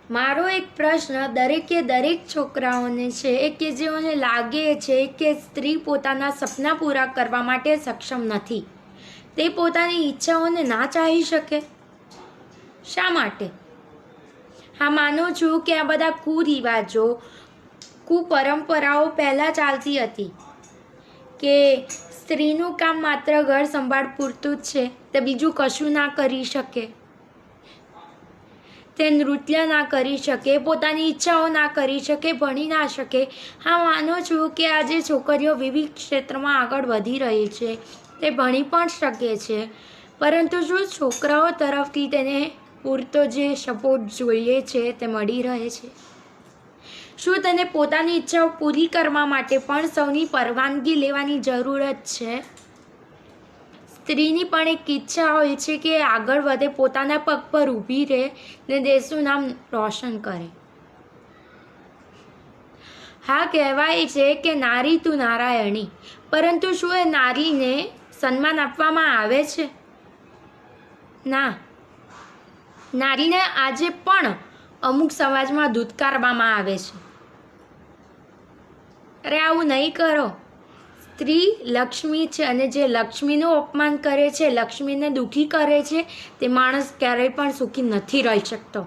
મારો એક પ્રશ્ન દરેક છોકરાઓને છે કે જેઓને લાગે છે કે સ્ત્રી પોતાના સપના પૂરા કરવા માટે સક્ષમ નથી, તે પોતાની ઈચ્છાઓને ના ચાહી શકે, શા માટે? હા, માનું છું કે આ બધા કુરિવાજો, કુપરંપરાઓ પહેલાં ચાલતી હતી કે સ્ત્રીનું કામ માત્ર ઘર સંભાળ પૂરતું જ છે, તે બીજું કશું ના કરી શકે, તે નૃત્ય ના કરી શકે, પોતાની ઈચ્છાઓ ના કરી શકે, ભણી ના શકે. હા, માનું છું કે આજે છોકરીઓ વિવિધ ક્ષેત્રમાં આગળ વધી રહી છે, તે ભણી પણ શકે છે, પરંતુ શું છોકરાઓ તરફથી તેને પૂરતો જે સપોર્ટ જોઈએ છે તે મળી રહે છે? શું તેને પોતાની ઈચ્છાઓ પૂરી કરવા માટે પણ સૌની પરવાનગી લેવાની જરૂરત છે? સ્ત્રીની પણ એક ઈચ્છા હોય છે કે આગળ વધે, પોતાના પગ પર ઊભી રહે ને દેશનું નામ રોશન કરે. હા, કહેવાય છે કે નારી તું નારાયણી, પરંતુ શું એ નારીને સન્માન આપવામાં આવે છે? ના. નારીને આજે પણ અમુક સમાજમાં ધુત્કારવામાં આવે છે. અરે આવું નહીં કરો. સ્ત્રી લક્ષ્મી છે અને જે લક્ષ્મીનું અપમાન કરે છે, લક્ષ્મીને દુઃખી કરે છે, તે માણસ ક્યારેય પણ સુખી નથી રહી શકતો.